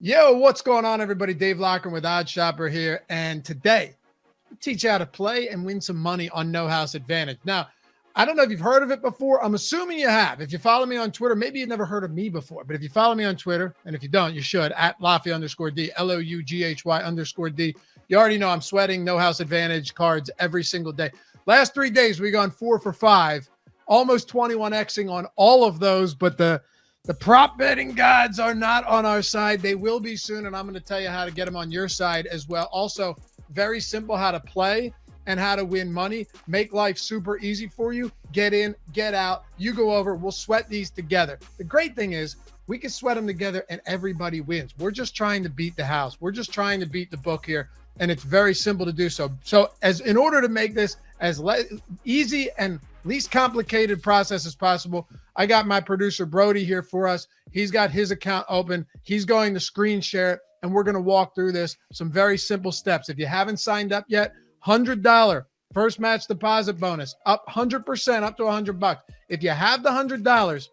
Yo, what's going on, everybody? Dave Locker with Odd Shopper here. And today, I teach you how to play and win some money on No House Advantage. Now, I don't know if you've heard of it before. I'm assuming you have. If you follow me on Twitter, maybe you've never heard of me before. But if you follow me on Twitter, and if you don't, you should, at Lafy_D, LOUGHY_D. You already know I'm sweating No House Advantage cards every single day. Last 3 days, we've gone 4 for 5, almost 21xing on all of those, but the prop betting gods are not on our side. They will be soon, and I'm going to tell you how to get them on your side as well. Also, very simple how to play and how to win money. Make life super easy for you. Get in, get out. You go over. We'll sweat these together. The great thing is we can sweat them together and everybody wins. We're just trying to beat the house. We're just trying to beat the book here, and it's very simple to do so. So in order to make this as easy and least complicated process as possible, I got my producer Brody here for us. He's got his account open. He's going to screen share it, and we're going to walk through this. Some very simple steps. If you haven't signed up yet, $100 first match deposit bonus, up 100%, up to $100. If you have the $100,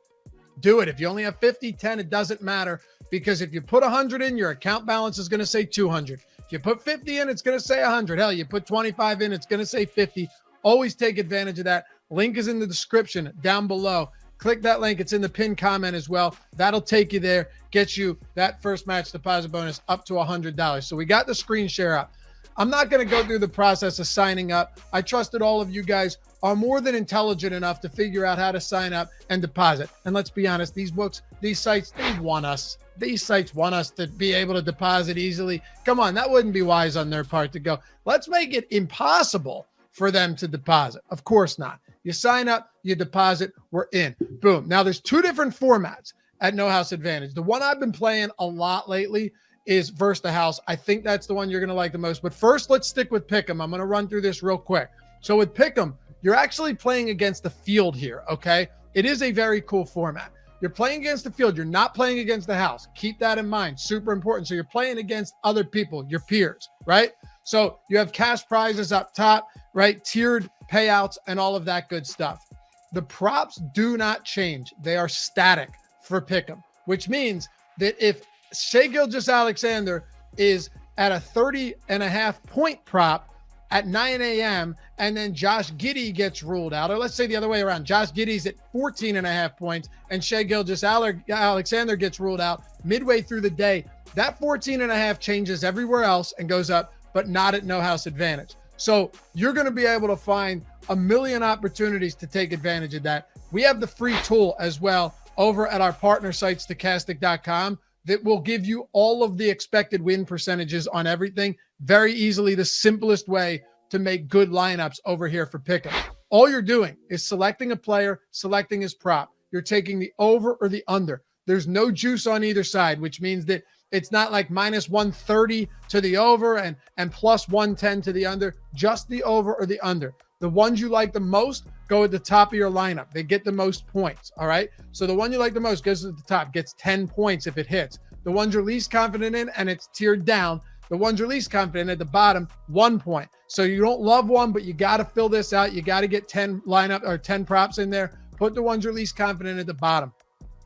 do it. If you only have 50, 10, it doesn't matter, because if you put 100 in, your account balance is going to say 200. If you put 50 in, it's going to say 100. Hell, you put 25 in, it's going to say 50. Always take advantage of that. Link is in the description down below. Click that link. It's in the pinned comment as well. That'll take you there, get you that first match deposit bonus up to $100. So we got the screen share up. I'm not going to go through the process of signing up. I trust that all of you guys are more than intelligent enough to figure out how to sign up and deposit. And let's be honest, these books, these sites, they want us. These sites want us to be able to deposit easily. Come on, that wouldn't be wise on their part to go, let's make it impossible for them to deposit. Of course not. You sign up, you deposit, we're in. Boom. Now, there's 2 different formats at No House Advantage. The one I've been playing a lot lately is versus the house. I think that's the one you're going to like the most. But first, let's stick with Pick'em. I'm going to run through this real quick. So with Pick'em, you're actually playing against the field here, okay? It is a very cool format. You're playing against the field. You're not playing against the house. Keep that in mind. Super important. So you're playing against other people, your peers, right? So you have cash prizes up top, right? Tiered payouts and all of that good stuff. The props do not change. They are static for Pick'em, which means that if Shai Gilgeous-Alexander is at a 30.5 point prop at 9 a.m. and then Josh Giddey gets ruled out, or let's say the other way around, Josh Giddey's at 14.5 points and Shai Gilgeous-Alexander gets ruled out midway through the day, that 14.5 changes everywhere else and goes up, but not at No House Advantage. So you're going to be able to find a million opportunities to take advantage of that. We have the free tool as well over at our partner site, Stochastic.com, that will give you all of the expected win percentages on everything very easily. The simplest way to make good lineups over here for Pick'em. All you're doing is selecting a player, selecting his prop. You're taking the over or the under. There's no juice on either side, which means that it's not like minus 130 to the over and plus 110 to the under, just the over or the under. The ones you like the most go at the top of your lineup. They get the most points, all right? So the one you like the most goes at the top, gets 10 points if it hits. The ones you're least confident in, and it's tiered down, the ones you're least confident at the bottom, 1 point. So you don't love one, but you got to fill this out. You got to get 10 lineup or 10 props in there. Put the ones you're least confident at the bottom.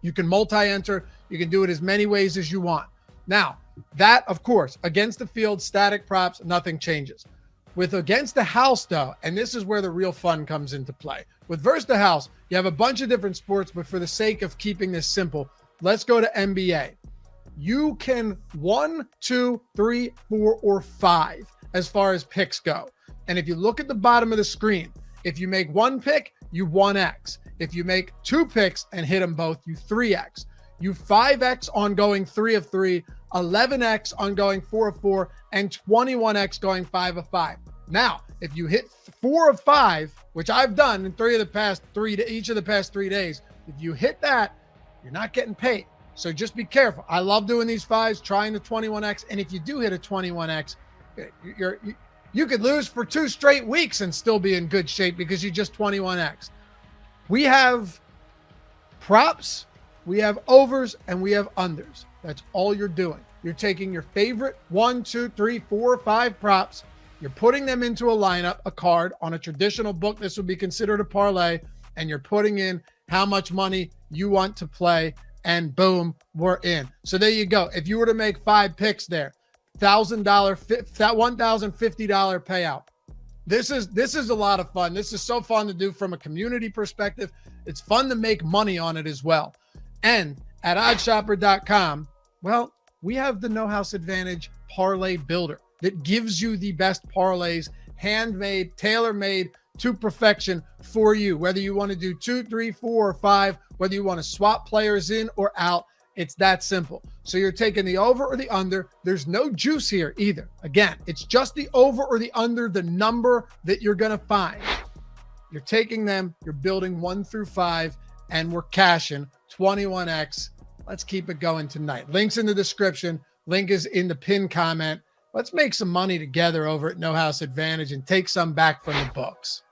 You can multi-enter. You can do it as many ways as you want. Now, that, of course, against the field, static props, nothing changes. With against the house, though, and this is where the real fun comes into play. With versus the house, you have a bunch of different sports, but for the sake of keeping this simple, let's go to NBA. You can 1, 2, 3, 4, or 5 as far as picks go. And if you look at the bottom of the screen, if you make 1 pick, you 1x. If you make 2 picks and hit them both, you 3x. You 5x on going 3 of 3, 11x on going 4 of 4, and 21x going 5 of 5. Now, if you hit 4 of 5, which I've done in each of the past 3 days, if you hit that, you're not getting paid. So just be careful. I love doing these 5s, trying the 21x. And if you do hit a 21x, you could lose for 2 straight weeks and still be in good shape because you just 21x. We have props, we have overs, and we have unders. That's all you're doing. You're taking your favorite 1, 2, 3, 4, 5 props. You're putting them into a lineup, a card. On a traditional book, this would be considered a parlay, and you're putting in how much money you want to play and boom, we're in. So there you go. If you were to make 5 picks there, $1,050 payout. This is a lot of fun. This is so fun to do from a community perspective. It's fun to make money on it as well. And at oddshopper.com, well, we have the No House Advantage Parlay Builder that gives you the best parlays, handmade, tailor-made to perfection for you. Whether you want to do 2, 3, 4, or 5, whether you want to swap players in or out, it's that simple. So you're taking the over or the under. There's no juice here either. Again, it's just the over or the under, the number that you're going to find. You're taking them, you're building 1 through 5, and we're cashing 21x. Let's keep it going tonight. Link's in the description. Link is in the pinned comment. Let's make some money together over at No House Advantage and take some back from the books.